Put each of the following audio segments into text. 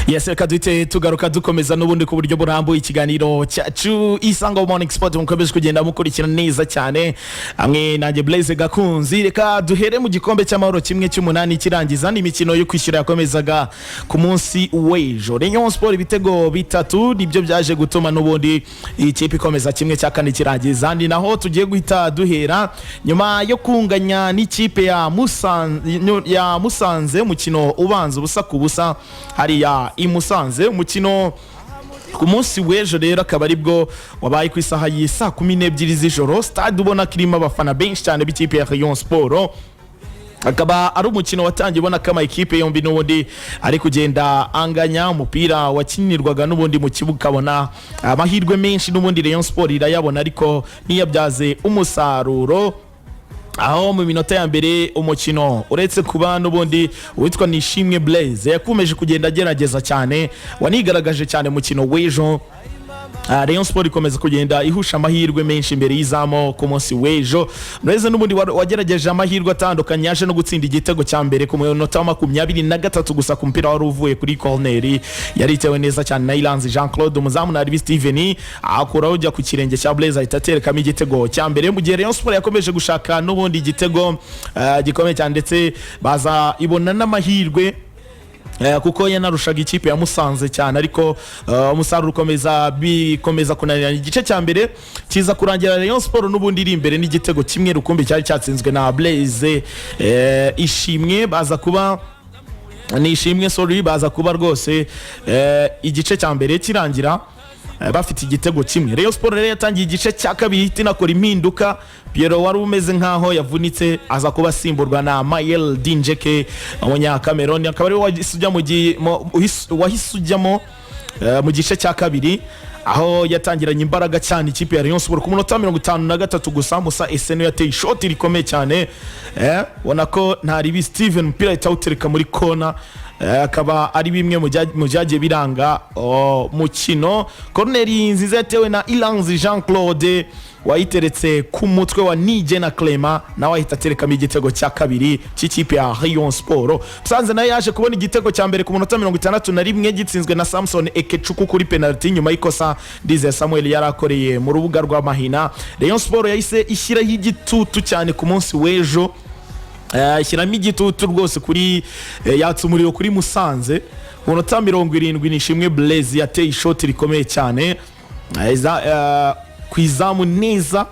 Yes, reka duhite tugaruka dukomeza n'ubundi ku buryo burambuye ikiganiro cyacu Isango Morning Sport mukomeje kugenda mukurikira neza cyane amwe nanjye Blaze Gakunzi. Reka duhere mu gikombe cy'amahoro kimwe cy'umunani kirangiza n'imikino yo kwishyura yakomezaga ku munsi w'ejo. Rayon Sport ibitego bitatu nibyo byaje gutuma n'ubundi ikipe ikomeza kimwe cya kane kirangiza. Ni naho tugiye guhita duhera nyuma yo kunganya n'ikipe ya Musanze mukino ubanza ubusa ku busa hariya imusanze umukino ku munsi w'ejo rero akaba aribwo wabaye ku isaha y'isa 12 z'ijoro. Stade ubona kirimo abafana benshi cyane b'ikipe ya Rayon Sport, akaba ari umukino watangiye ubona kama ikipe yombi n'ubundi ari kugenda anganya umupira wakinirwaga n'ubundi mu kibuga, kabona amahirwe menshi n'ubundi Rayon Sport irayabona ariko ntiyabyaze umusaruro. Aho mu minota ya mbere umukino uretse kuba n'ubundi witwa Nishimwe Blaze yakomeje kugenda agerageza cyane, wanigaragaje cyane mukino w'ejo. Rayon Sport ikomeza kugenda ihusha amahirwe menshi imbere y'izamo ku munsi w'ejo. Mureze n'ubundi wagerageje amahirwe atandukanye, yaje no gutsinda igitego cya mbere ku minota 23 gusa ku mpira wari uvuye kuri corner yaritewe neza cyane na Iranzi Jean Claude umuzamu na Ribi Steven akuraho ujya ku kirenge cya Blaze ahita aterekamo igitego cya mbere. Mu gihe Rayon Sport yakomeje gushaka n'ubundi igitego gikomeye cyane ndetse baza ibona n'amahirwe kuko yanarushaga ikipe ya Musanze cyane, ariko umusaruro bikomeza kunanira. Igice cya mbere kiza kurangira Rayon Sport n'ubundi iri imbere n'igitego kimwe rukumbi cyari cyatsinzwe na Blaze ishimwe baza kuba baza kuba rwose igice cya mbere kirangira bafite igitego kimwe. Rayon Sport rero yatangiye igice cya kabiri tinakora impinduka. Piero wari umeze nkaho yavunitse aza kuba simburwa na Mayel Dinjeke umunya Cameroon, akaba ari wahisujyamo mu gice cya kabiri, aho yatangiranye imbaraga cyane ikipe ya Rayon Sport ku minota 53 gusa. Musa Eseno yateye shot rikomeye cyane, ubona ko nta Ribi Steven mpira itawutereka muri kona, akaba ari bimwe mu byagiye biranga mukino. Corner nziza yatewe na Iranzi Jean Claude wayiteretse ku mutwe wa Nije na Clement, nawe ahita aterekamo igitego cya kabiri cy'ikipe ya Rayon Sport. Musanze nayo yaje kubona igitego cya mbere ku minota 61 gitsinzwe na Samson Ekechuku kuri penalty nyuma y'ikosa Dize Samuel yarakoreye mu rubuga rwa Mahina. Rayon Sport yahise ishyiraho igitutu cyane ku munsi w'ejo, ishyiramo igitutu rwose kuri yatsa umuriro kuri Musanze. Ku minota 70 Nishimwe Blaze yateye ishot rikomeye cyane kwizamu neza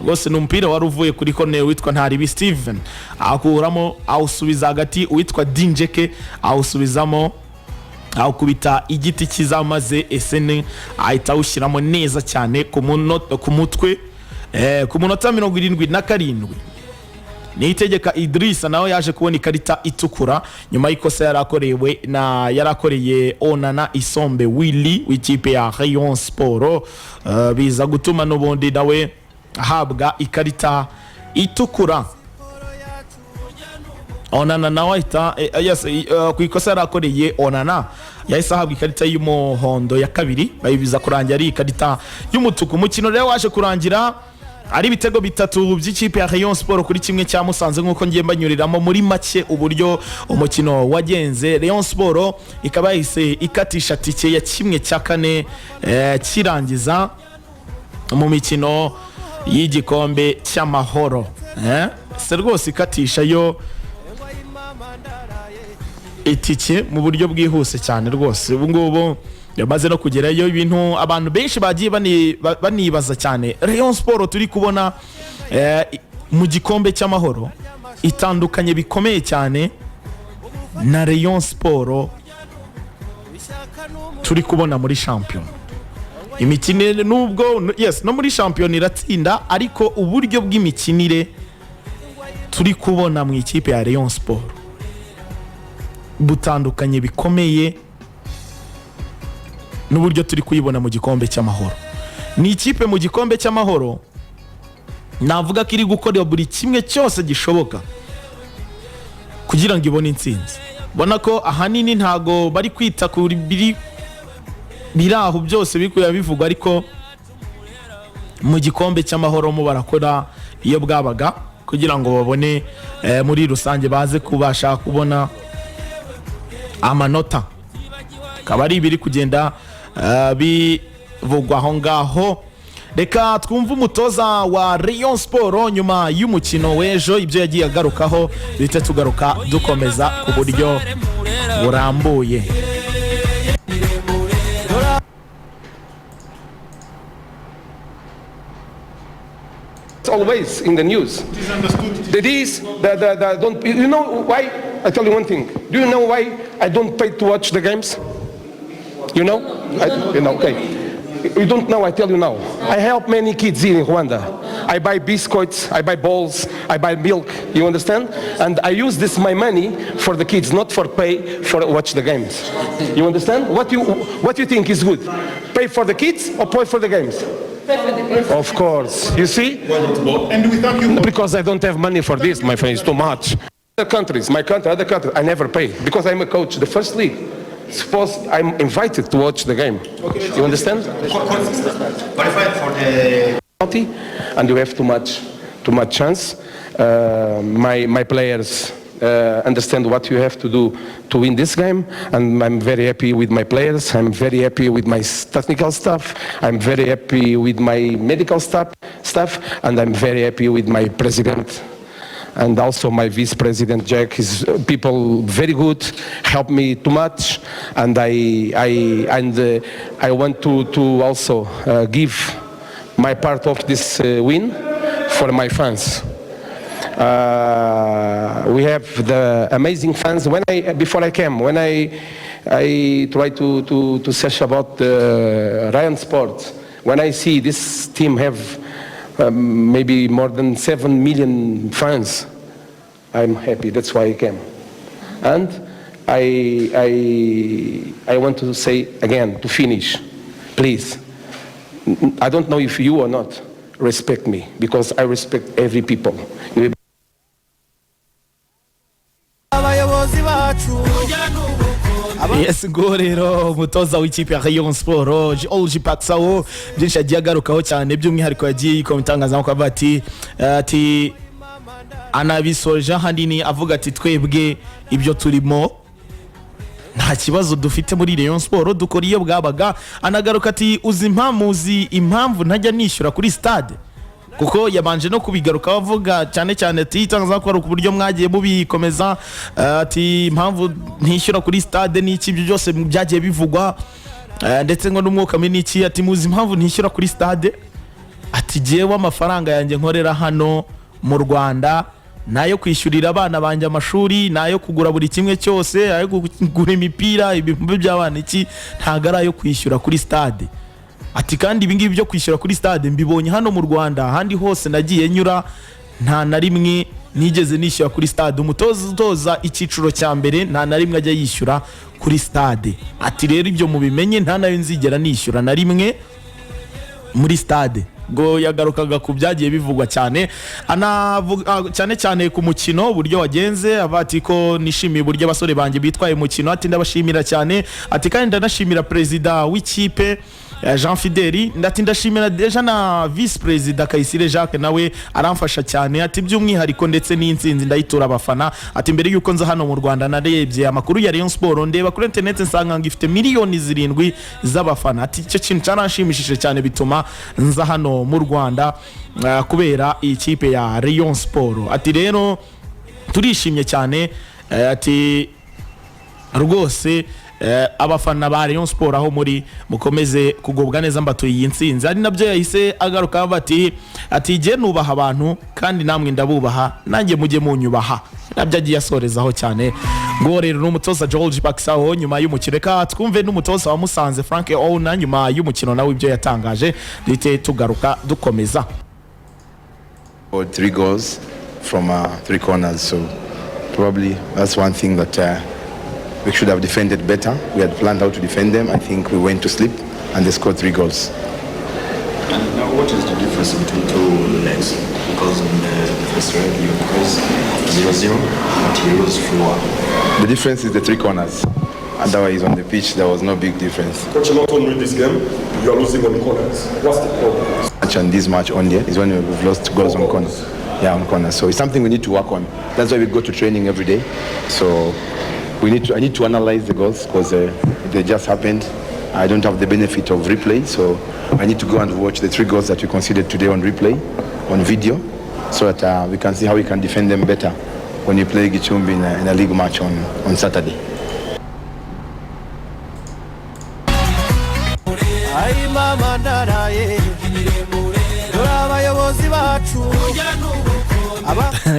rwose, n'umupira wari uvuye kuri corner witwa Ntaribi Steven akuramo awusubiza hagati witwa Dinjeke awusubizamo awukubita igiti kizamaze Esene ahita awushyiramo neza cyane ku mutwe ku minota 77. Niyitegeka Idrissa nawe yaje kubona ikarita itukura nyuma y'ikosa yarakoreye Onana Isombe Willy w'ikipe ya Rayon Sport, biza gutuma n'ubundi nawe ahabwa ikarita itukura. Onana nawe ahita ku ikosa yarakoreye Onana yahise ahabwa ikarita y'umuhondo ya kabiri, bayibiza kurangira ari ikarita y'umutuku. Umukino rero waje kurangira ari ibitego bitatu by'ikipe ya Rayon Sport kuri kimwe cya Musanze nk'uko ngiye mbanyuriramo muri make uburyo umukino wagenze. Rayon Sport ikaba yahise ikatisha tike ya kimwe cya kane kirangiza mu mikino y'igikombe cy'amahoro. Se rwose ikatisha yo itike mu buryo bwihuse cyane rwose. Ubu ngubu yamaze no kugerayo, ibintu abantu benshi bagiye banibaza cyane. Rayon Sport turi kubona mu gikombe cy'amahoro itandukanye bikomeye cyane na Rayon Sport turi kubona muri champion. Imikinire nubwo no muri champion iratsinda, ariko uburyo bw'imikinire turi kubona mu ikipe ya Rayon Sport butandukanye bikomeye n'uburyo turi kuyibona mu gikombe cy'amahoro. Ni ikipe mu gikombe cy'amahoro navuga ko iri gukora buri kimwe cyose gishoboka kugira ngo ibone intsinzi. Bona ko ahanini ntago bari kwita kuri biraho byose bikuya bivugwa, ariko mu gikombe cy'amahoro mu barakora iyo bwabaga kugira ngo babone muri rusange baze kubasha kubona amanota. akaba ari ibiri kugenda bivugwa aho ngaho. Reka twumve umutoza wa Rayon Sport nyuma y'umukino w'ejo ibyo yagiye agarukaho, bite tugaruka dukomeza ku buryo burambuye. Always in the news. Don't, you know why? I tell you one thing. Do you know why I don't pay to watch the games? You know? Okay. You don't know, I tell you now. I help many kids here in Rwanda. I buy biscuits, I buy balls, I buy milk, you understand? And I use this my money for the kids, not for pay for watch the games. You understand? What you think is good? Pay for the kids or pay for the games? Of course. You see? And we thank you. Because I don't have money for this, my friends, too much. Other countries, my country, other countries, I never pay because I'm a coach. The first league, suppose I'm invited to watch the game. Okay. You understand? Qualified for the penalty, and you have too much chance. My players understand what you have to do to win this game, and I'm very happy with my players. I'm very happy with my technical staff. I'm very happy with my medical staff, and I'm very happy with my president. And also my vice president Jack is people very good, help me too much, and I want to also give my part of this win for my fans. We have the amazing fans. Before I came, when I tried to search about the Rayon Sport, when I see this team have maybe more than 7 million fans, I'm happy. That's why I came. And I want to say again, to finish, please, I don't know if you or not respect me, because I respect every people. Yes, ngo rero umutoza w'ikipe ya Rayon Sport Olji Paksawo byinshi agiye agarukaho cyane, by'umwihariko yagiye yikomtangaza ko ati anabisoje hanini avuga ati twebwe ibyo turimo nta kibazo dufite muri Rayon Sport, dukora iyo bwabaga. Anagaruka ati uzi impamvu ntajya nishyura kuri stade, kuko yabanje no kubigaruka avuga cyane cyane ati itangaza ko ari ku buryo mwagiye mubikomeza, ati impamvu ntishyura kuri stade n'iki ibyo byose byagiye bivugwa, ndetse ngo n'umwuka muri n'iki, ati muzi impamvu ntishyura kuri stade, ati jewe amafaranga yanjye nkorera hano mu Rwanda nayo kwishyurira abana banje amashuri, nayo kugura buri kimwe cyose, ayo kugura imipira, ibihumbi by'abana, iki ntago ari ayo kwishyura kuri stade. Ati kandi ibingibi byo kwishyura kuri stade mbibonye hano mu Rwanda, ahandi hose nagiye nyura nta na rimwe nigeze nishyura kuri stade. Umutoza icyiciro cya mbere nta na rimwe ajya yishyura kuri stade. Ati rero ibyo mubimenye, nta nayo nzigera nishyura na rimwe muri stade. Ngo yagarukaga ku byagiye bivugwa cyane, cyane cyane ku mukino uburyo wagenze, abati ko nishimiye uburyo abasore banjye bitwaye umukino, ati ndabashimira cyane, ati kandi ndanashimira perezida w'ikipe Jean Fideli, ndati ndashimira deja na vice president Kayisire Jacques nawe aramfasha cyane, ati by'umwihariko ndetse n'insinzi ndayitura abafana. Ati mbere yuko nza hano mu Rwanda narebye amakuru ya Rayon Sport, ndeba kuri internet nsanga ngifite miliyoni 7 z'abafana. Ati icyo kintu cyaranshimishije cyane bituma nza hano mu Rwanda kubera iyi kipe ya Rayon Sport. Ati rero turishimye cyane, ati rwose abafana ba Rayon Sport aho muri mukomeze kugubwa neza mbatuye iyi nsinzi. Ari nabyo yahise agaruka ati je nubaha abantu kandi namwe ndabubaha, nanjye mujye munyubaha. Nabyo agiye asorezaho cyane. Ngo rero n'umutoza George Baksaho nyuma y'umukino, reka twumve n'umutoza wa Musanze Frank Ouna nyuma y'umukino nawe ibyo yatangaje, dite tugaruka dukomeza. 3 goals from 3 corners, so probably that's one thing that we should have defended better. We had planned how to defend them. I think we went to sleep and they scored 3 goals. And now what is the difference between 2 legs? Because in the first leg you guys 0-0, but you lose 4. The difference is the 3 corners. Otherwise on the pitch there was no big difference. Coach, not only this game, you are losing on corners. What's the problem? And this match only is when we've lost goals on corners. Yeah, on corners. So it's something we need to work on. That's why we go to training every day. So I need to analyze the goals, because they just happened. I don't have the benefit of replay, so I need to go and watch the 3 goals that we conceded today on replay, on video, so that we can see how we can defend them better when we play Gichumbi in a league match on Saturday.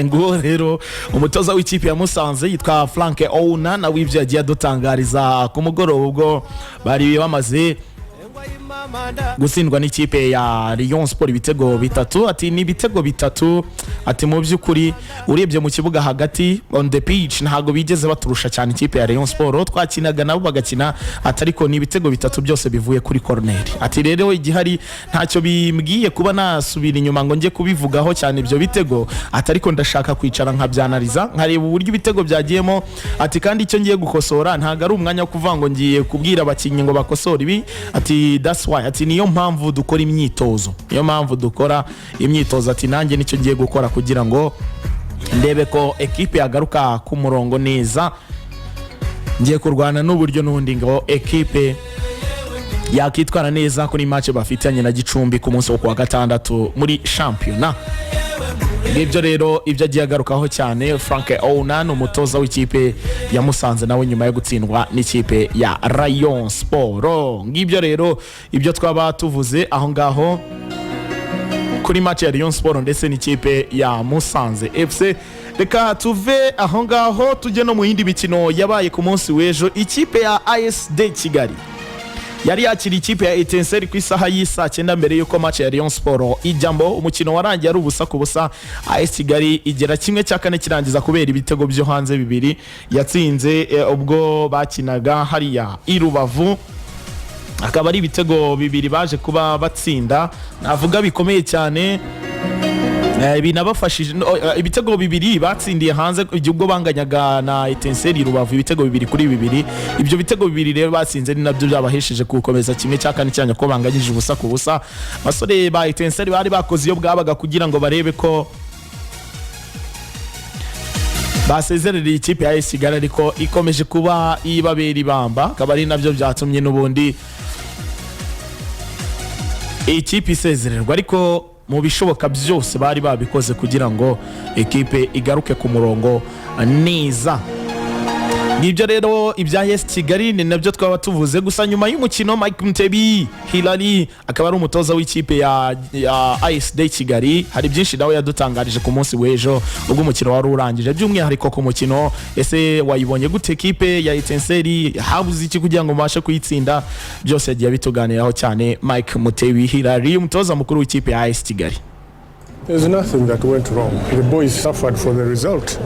nguwo rero umutoza w'ikipe ya Musanze yitwa Frank Ouna nawe ivyo yagiye adutangariza ku mugoroba ubwo bari bamaze gutsindwa n'ikipe ya Rayon Sport ibitego bitatu. Ati ni ibitego bitatu, ati mu by'ukuri urebye mu kibuga hagati on the pitch ntago bigeze baturusha cyane ikipe ya Rayon Sport, twakinaga nabo bagakina, atariko ni ibitego bitatu byose bivuye kuri corner. Ati rero igihari ntacyo bimbwiye kuba nasubira inyuma ngo nje kubivugaho cyane ibyo bitego, atariko ndashaka kwicara nkabyanaliza nkareba uburyo ibitego byagiyemo. Ati kandi icyo ngiye gukosora ntago ari umwanya wo kuvuga ngo ngiye kubwira abakinnyi ngo bakosora ibi. Ati that's why, ati niyo mpamvu dukora imyitozo, niyo mpamvu dukora imyitozo. Ati nanjye nicyo ngiye gukora kugira ngo ndebe ko ekipe yagaruka ku murongo neza, ngiye kurwana n'uburyo n'ubundi ngo ekipe yakitwara neza kuri match bafitanye na Gicumbi ku munsi wo kuwa gatandatu muri championnat. Ngibyo rero ibyo agiye agarukaho cyane Frank Ouna, umutoza w'ikipe ya Musanze nawe nyuma yo gutsindwa n'ikipe ya Rayon Sport. Ngibyo rero ibyo twaba tuvuze aho ngaho kuri match ya Rayon Sport ndetse n'ikipe ya Musanze FC. Reka tuve aho ngaho tujye no mu yindi mikino yabaye ku munsi w'ejo. Ikipe ya ASD Kigali yari yakiri ikipe ya Etincelle ku isaha y'isa 9 mbere yuko match ya Rayon Sport ijambo. Umukino warangiye ari ubusa ku busa, AS Kigali igera kimwe cya kane kirangiza kubera ibitego byo hanze bibiri yatsinze ubwo bakinaga hariya i Rubavu. Akaba ari ibitego bibiri baje kuba batsinda, navuga bikomeye cyane. Binabafashije ibitego bibiri batsindiye hanze igihugu banganyaga na Etincelle Rubavu ibitego bibiri kuri bibiri. Ibyo bitego bibiri rero batsinze ni nabyo byabahesheje gukomeza kimwe cya kane cyanya ko banganyije ubusa ku busa. Basore ba Etincelle bari bakoze iyo bwabaga kugira ngo barebe ko basezerera ikipe ya AS Kigali, ariko ikomeje kuba ibabera ibamba. Akaba ari nabyo byatumye n'ubundi ikipe isezererwa, ariko mu bishoboka byose bari babikoze kugira ngo ekipe igaruke ku murongo neza. Nibyo rero ibya AS Kigali ni nabyo twaba tuvuze. Gusa nyuma y'umukino Mike Mutebi Hilali akaba ari umutoza w'ikipe ya ASD Kigali, hari byinshi nawe yadutangarije ku munsi w'ejo ubwo umukino wari urangije. By'umwihariko ku mukino, ese wayibonye gute ekipe ya Etincelle, habuze iki kugira ngo mubashe kuyitsinda? Byose yagiye bituganiraho cyane Mike Mutebi Hilali, umutoza mukuru w'ikipe ya AS Kigali. There's nothing that went wrong. The boys suffered for the result,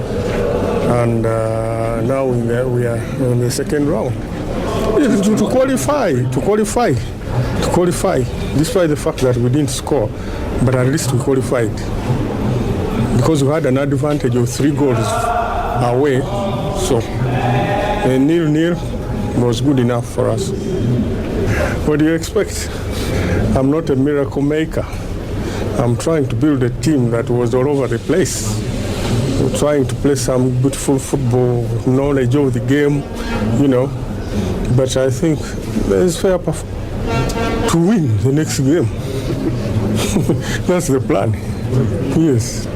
and now we are in the second round. To qualify, despite the fact that we didn't score, but at least we qualified because we had an advantage of 3 goals away. So a 0-0 was good enough for us. What do you expect? I'm not a miracle maker. I'm trying to build a team that was all over the place. We're trying to play some beautiful football, knowledge of the game, you know. But I think there's fair to win the next game. That's the plan. Yes.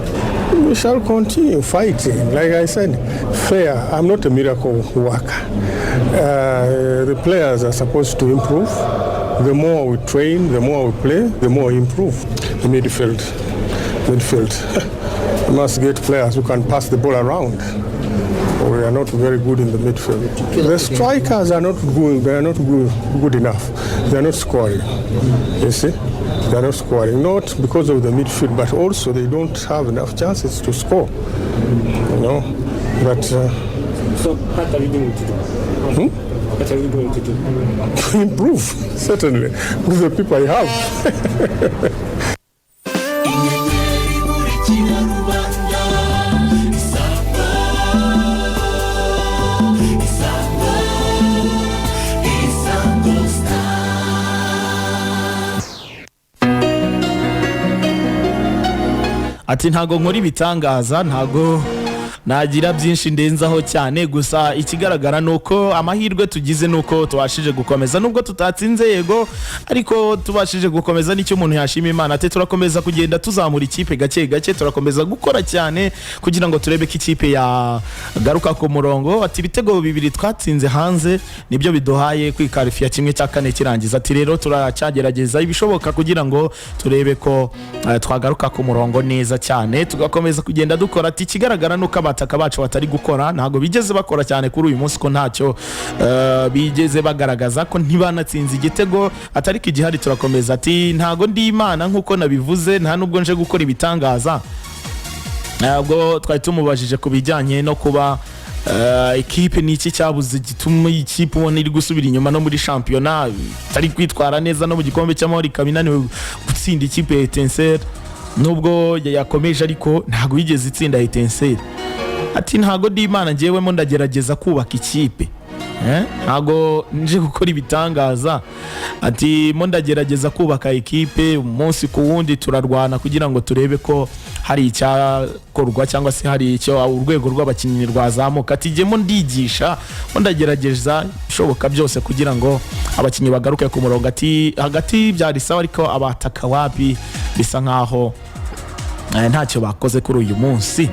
We shall continue fighting. Like I said, fair. I'm not a miracle worker. The players are supposed to improve. The more we train, the more we play, the more we improve. The midfield. We must get players who can pass the ball around. We are not very good in the midfield. The strikers are not good. They are not good enough. They are not scoring. You see, they are not scoring. Not because of the midfield, but also they don't have enough chances to score. You know, but. So what are you going to do? What are you going to do? Improve, certainly, with the people I have. Ati ntago nkora ibitangaza, ntago nagira byinshi ndenzaho cyane, gusa ikigaragara nuko amahirwe tugize nuko tubashije gukomeza, nubwo tutatsinze yego, ariko tubashije gukomeza nicyo umuntu yashima Imana. Turakomeza kugenda tuzamura ikipe gake gake, turakomeza gukora cyane kugira ngo turebe ko ikipe yagaruka ku murongo. Ati ibitego bibiri twatsinze hanze nibyo biduhaye kwikarifiya kimwe cya kane kirangiza. Ati rero turacyagerageza ibishoboka kugira ngo turebe ko twagaruka ku murongo neza cyane, tugakomeza kugenda dukora. Ati ikigaragara nuko abataka bacu batari gukora, ntago bigeze bakora cyane kuri uyu munsi, ko ntacyo bigeze bagaragaza ko ntibanatsinze igitego. Atari ko igihari turakomeza. Ati ntago ndi Imana nkuko nabivuze, nta nubwo nje gukora ibitangaza. Ntabwo twari tumubajije ku bijyanye no kuba ikipe niki cyabuze gituma ikipe ubona iri gusubira inyuma no muri shampiyona, tari kwitwara neza no mu gikombe cy'amahoro ikabinaniwe gutsinda ikipe ya Etincelle, nubwo yakomeje ariko ntago yigeze itsinda Etincelle. Ati ntago ndi Imana njyewemo ndagerageza kubaka ikipe, ntago nje gukora ibitangaza. Ati mo ndagerageza kubaka ikipe umunsi ku wundi, turarwana kugira ngo turebe ko hari icyakorwa cyangwa se hari icyo urwego rw'abakinnyi rwazamuka. Ati jye mo ndigisha, mo ndagerageza bishoboka byose kugira ngo abakinnyi bagaruke ku murongo. Ati hagati byari sawa, ariko abataka wapi bisa nkaho ntacyo bakoze kuri uyu munsi.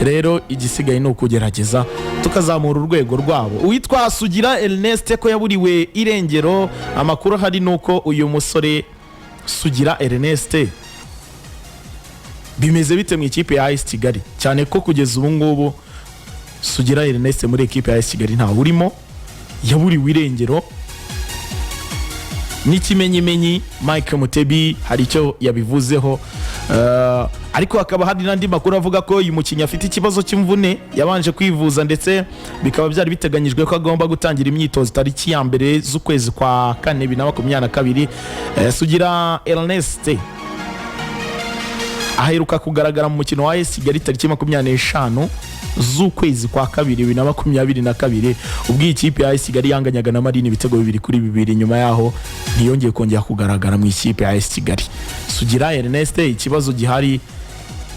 Rero igisigaye ni ukugerageza tukazamura urwego rwabo. Uwitwa Sugira Ernest ko yaburiwe irengero, amakuru hari nuko uyu musore Sugira Ernest bimeze bite mu ikipe ya AS Kigali, cyane ko kugeza ubu ngubu Sugira Ernest muri ikipe ya AS Kigali nta urimo, yaburiwe irengero. N'ikimenyimenyi Mike Mutebi hari icyo yabivuzeho, ariko hakaba hari n'andi makuru avuga ko uyu mukinnyi afite ikibazo cy'imvune, yabanje kwivuza ndetse bikaba byari biteganyijwe ko agomba gutangira imyitozo tariki ya mbere z'ukwezi kwa kane 2022. Sugira Ernest aheruka kugaragara mu mukino wa AS Kigali tariki 25 z'ukwezi kwa kabiri 2022, ubwo ikipe ya AS Kigali yanganyaga na Marine ibitego 2-2. Nyuma yaho ntiyongeye kongera kugaragara mu ikipe ya AS Kigali. Sugira Ernest ikibazo gihari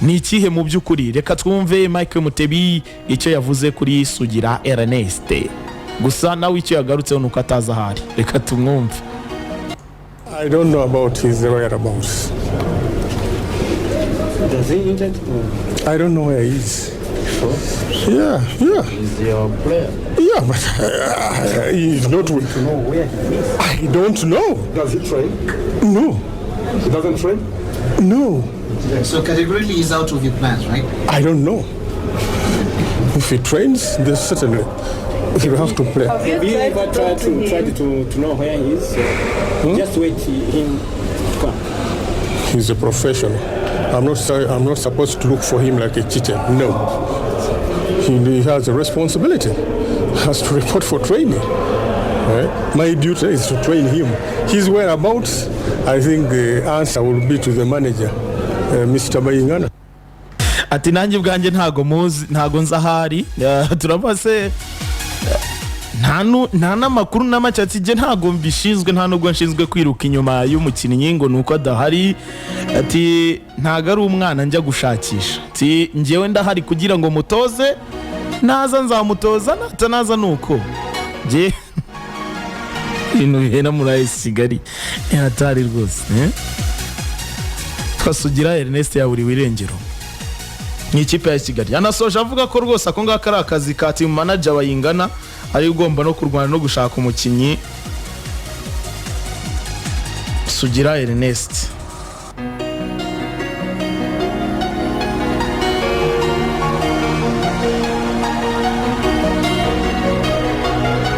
ni ikihe mu by'ukuri? Reka twumve Mike Mutebi icyo yavuze kuri Sugira Ernest, gusa nawe icyo yagarutseho nuko ataza ahari. Reka tumwumve. I don't know about his whereabouts. Does he injured? I don't know where he is. Sure. Yeah. He's your player. Yeah, but he's not. To know where he is. I don't know. Does he train? No. He doesn't train? No. So categorically he's out of your plans, right? I don't know. If he trains, then certainly he'll have to play. Have you ever tried to know where he is? Just wait him to come. He's a professional. I'm not supposed to look for him like a cheater. No. He has a responsibility. He has to report for training. Right? My duty is to train him. His whereabouts, I think the answer will be to the manager, Mr. Bayingana. Ati nanjye bwanjye ntago nzahari, turabase nta namakuru n'amacyatsi je ntago mbishinzwe, nta nubwo nshinzwe kwiruka inyuma y'umukinnyi ngo nuko adahari. Ati ntago ari umwana njya gushakisha. Ati njyewe ndahari kugira ngo mutoze, naza nzamutoza, natanaza nuko je ibintu bihena muri AS Kigali atari rwose. Sugira Ernest yaburiwe irengero mu ikipe ya Kigali. Yanasoje avuga ko rwose ako ngaka ari akazi ka team manager Bayingana, ari ugomba no kurwana no gushaka umukinnyi Sugira Ernest.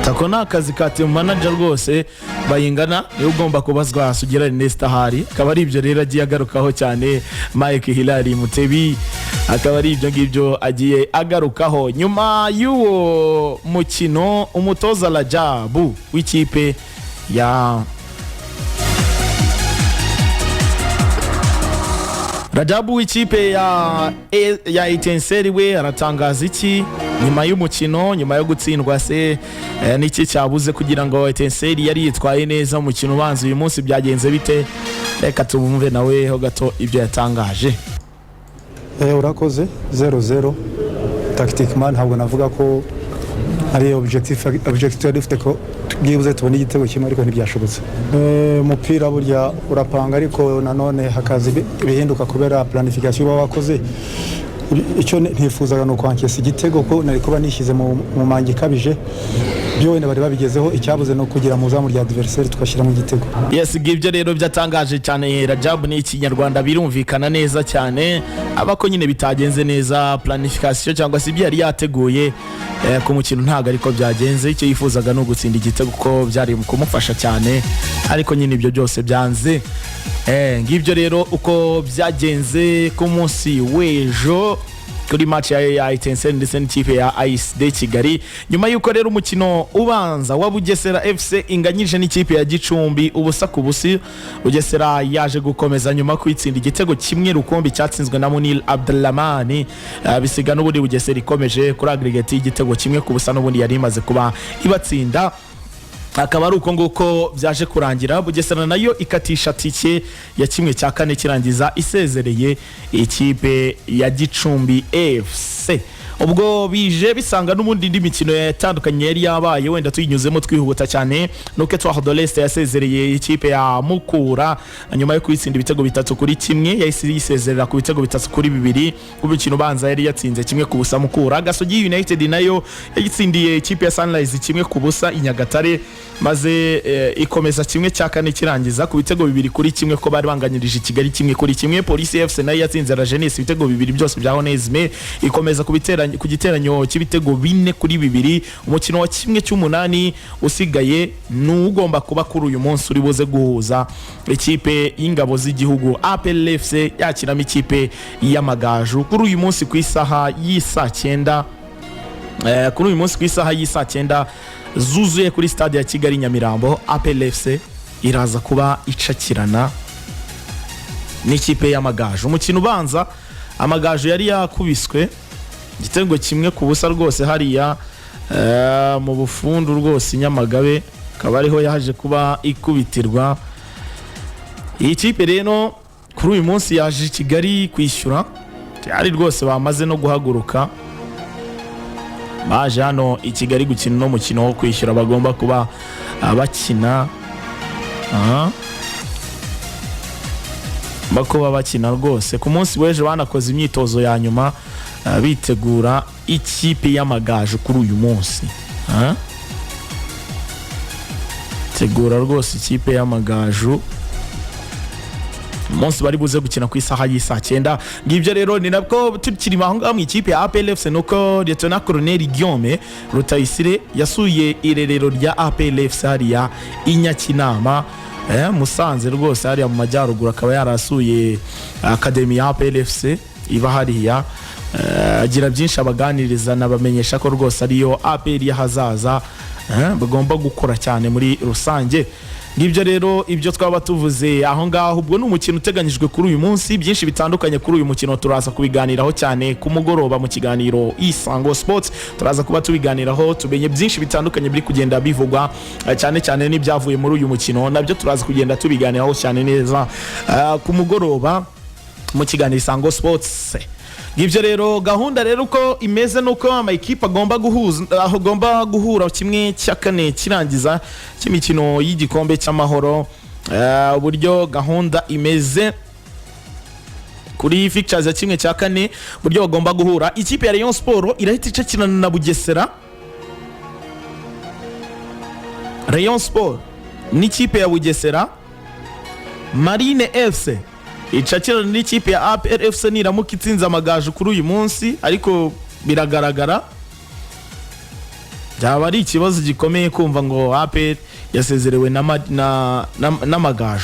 Tako na akazi ka team manager rwose Bayingana niwe ugomba kubazwa Sugira Ernest ahari. Akaba ari ibyo rero agiye agarukaho cyane Mike Hilary Mutebi, akaba ari ibyo ngibyo agiye agarukaho. Nyuma y'uwo mukino umutoza Rajabu w'ikipe ya ya Etincelle we aratangaza iki nyuma y'umukino, nyuma yo gutsindwa se niki cyabuze kugira ngo Etincelle yari yitwaye neza umukino ubanza uyu munsi byagenze bite? Reka tubumve nawe ho gato ibyo yatangaje. Urakoze 0-0 tactiquement ntabwo navuga ko ari objectif dufite ko bwibuze tubona igitego kimwe ariko ntibyashobotse. Umupira burya urapanga ariko nanone hakaza ibihinduka kubera planification baba wakoze. Icyo ntifuzaga no kwankesa igitego ko nari kuba nishyize mu mangi kabije byo wenda bari babigezeho icyabuze no kugira mu zamu rya adversaire tukashira mu gitego. Yes, gibyo rero byatangaje cyane Rajab ni ikinyarwanda birumvikana neza cyane abako nyine bitagenze neza planification cyangwa se byari yateguye ku mukino ntago ariko byagenze icyo yifuzaga no gutsinda igitego ko byari kumufasha cyane ariko nyine ibyo byose byanze. Ngibyo rero uko byagenze ku munsi w'ejo kuri match ya Etincelle ndetse n'ikipe ya ASD Kigali. Nyuma yuko rero umukino ubanza wa Bugesera FC inganyije n'ikipe ya Gicumbi ubusa ku busi, Bugesera yaje gukomeza nyuma kwitsinda igitego kimwe rukombi cyatsinzwe na Munil Abdelrahman, bisiga n'ubundi Bugesera ikomeje kuri aggregate y'igitego kimwe ku busa n'ubundi yari imaze kuba ibatsinda. Akaba ari uko nguko byaje kurangira, Bugesera nayo ikatisha tike ya kimwe cya kane kirangiza isezereye ikipe ya Gicumbi FC. Ubwo bije bisanga n'umundi ndi mikino yatandukanye yari yabaye wenda tuyinyuzemo twihuta cyane. Nuko Etoile de l'Est yasezereye ikipe ya Mukura nyuma yo kwitsinda ibitego 3-1 yahise yisezerera ku bitego 3-2 ku mukino ubanza yari yatsinze kimwe ku busa Mukura. Gasogi United nayo yagitsindiye ikipe ya Sunrise kimwe ku busa i Nyagatare maze ikomeza kimwe cya kane kirangiza ku bitego 2-1 ko bari banganyirije Kigali kimwe kuri kimwe. Police FC nayo yatsinze La Jeunesse ibitego 2 byose bya Onesme ikomeza ku giteranyo cy'ibitego 4-2. Umukino wa kimwe cy'umunani usigaye n'ugomba kuba kuri uyu munsi uri buze guhuza ikipe y'ingabo z'igihugu APRFC yakiramo ikipe y'Amagaju kuri uyu munsi ku isaha y'isa 9 kuri uyu munsi ku isaha y'isa 9 zuzuye kuri stade ya Kigali Nyamirambo. APRFC iraza kuba icakirana n'ikipe y'Amagaju. Umukino ubanza Amagaju yari yakubiswe igitego kimwe ku busa rwose hariya mu bufundu rwose Nyamagabe, akaba ariho yaje kuba ikubitirwa. Iyi kipe rero kuri uyu munsi yaje Kigali kwishyura, ari rwose bamaze no guhaguruka baje hano i Kigali gukina no mukino wo kwishyura bagomba kuba bakina bakuba bakina rwose. Ku munsi w'ejo banakoze imyitozo ya nyuma bitegura ikipe y'Amagaju kuri uyu munsi. Tegura rwose ikipe y'Amagaju umunsi bari buze gukina ku isaha y'isa 9. Ngibyo rero ni nabwo tukiri mahanga mu ikipe ya APRFC nuko Lieutenant Colonel Guillaume Rutayisire yasuye irerero rya APRFC hariya Inyakinama Musanze rwose hariya mu majyaruguru, akaba yarasuye Academy ya APRFC iba hariya agira byinshi abaganiriza nabamenyesha ko rwose ariyo APR yahazaza bagomba gukora cyane muri rusange. Ngibyo rero ibyo twaba tuvuze aho ngaho. Ubwo n'umukino uteganyijwe kuri uyu munsi, byinshi bitandukanye kuri uyu mukino turaza kubiganiraho cyane ku mugoroba mu kiganiro Isango Sports. Turaza kuba tubiganiraho tubenye byinshi bitandukanye biri kugenda bivugwa cyane cyane n'ibyavuye muri uyu mukino, nabyo turaza kugenda tubiganiraho cyane neza ku mugoroba mu kiganiro Isango Sports. Ngibyo rero gahunda rero uko imeze nuko amakipe agomba guhura kimwe cya kane kirangiza cy'imikino y'igikombe cy'amahoro. Uburyo gahunda imeze kuri fixtures ya kimwe cya kane, uburyo bagomba guhura ikipe ya Rayon Sport irahita icakirana na Bugesera. Rayon Sport n'ikipe ya Bugesera. Marine FC icakirana n'ikipe ya APRFC niramuka itsinze Amagaju kuri uyu munsi, ariko biragaragara byaba ari ikibazo gikomeye kumva ngo APR yasezerewe n'Amagaju.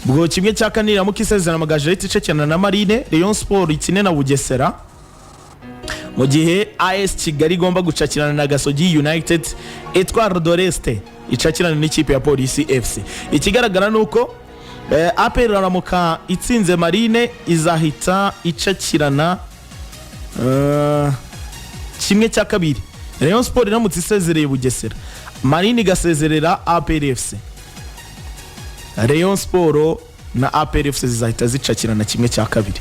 Ubwo kimwe cya kane niramuka isezerana Amagaju ahita icakirana na Marine. Rayon Sport ikine na Bugesera, mu gihe AS Kigali igomba gucakirana na Gasogi United. Etoile de l'Est icakirana n'ikipe ya Police FC. Ikigaragara nuko APR ramuka itsinze Marine izahita icakirana kimwe cya kabiri. Rayon Sport iramutse isezereye Bugesera, Marine igasezerera APRFC, Rayon Sport na APRFC zizahita zicakirana kimwe cya kabiri.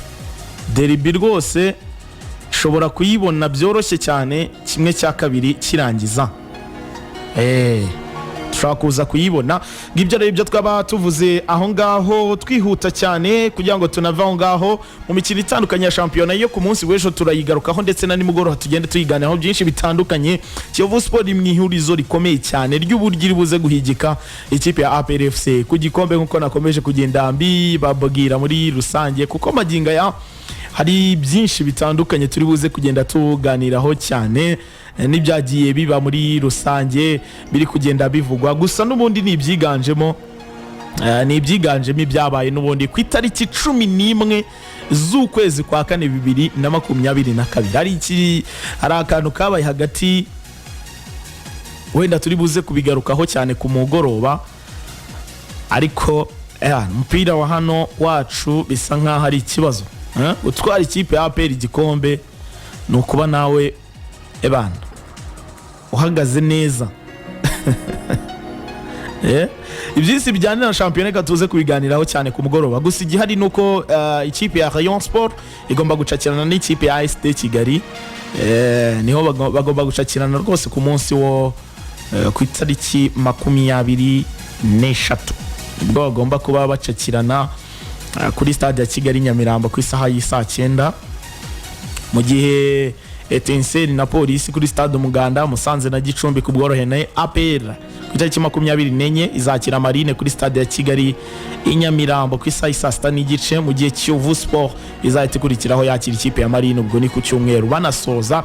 Derby rwose ushobora kuyibona byoroshye cyane kimwe cya kabiri kirangiza. Tushobora kuza kuyibona. Ngibyo rero ibyo twaba tuvuze aho ngaho twihuta cyane kugira ngo tunava aho ngaho mu mikino itandukanye ya shampiyona yo ku munsi w'ejo turayigarukaho ndetse na nimugoroba tugende tuyiganiraho byinshi bitandukanye. Kiyovu Sport mu ihurizo rikomeye cyane ry'uburyo iri buze guhigika ikipe ya APRFC ku gikombe nkuko nakomeje kugenda bababwira muri rusange, kuko maginga ya hari byinshi bitandukanye turi buze kugenda tuganiraho cyane n'ibyagiye biba muri rusange biri kugenda bivugwa. Gusa n'ubundi ni ibyiganjemo ibyabaye n'ubundi ku itariki 11 z'ukwezi kwa 4 2022. Hari akantu kabaye hagati wenda turi buze kubigarukaho cyane ku mugoroba, ariko umupira wa hano wacu bisa nkaho ari ikibazo. Utwara ikipe ya APR igikombe ni ukuba nawe uhagaze neza. Ibyisi bijyana na shampiyona reka tuze kubiganiraho cyane ku mugoroba. Gusa igihari nuko ikipe ya Rayon Sport igomba gucakirana n'ikipe ya ASD Kigali. Niho bagomba gucakirana rwose ku munsi wo ku itariki 23 ubwo bagomba kuba bacakirana kuri stade ya Kigali Nyamirambo ku isaha y'isa 9, mu gihe Etincelle na Polisi kuri stade Umuganda, Musanze na Gicumbi ku bworohene. APR ku itariki 24 izakira Marine kuri stade ya Kigali Nyamirambo ku isaha y'isa 6:30, mu gihe Kiyovu Sport izahita ikurikiraho yakira ikipe ya Marine ubwo ni ku cyumweru banasoza.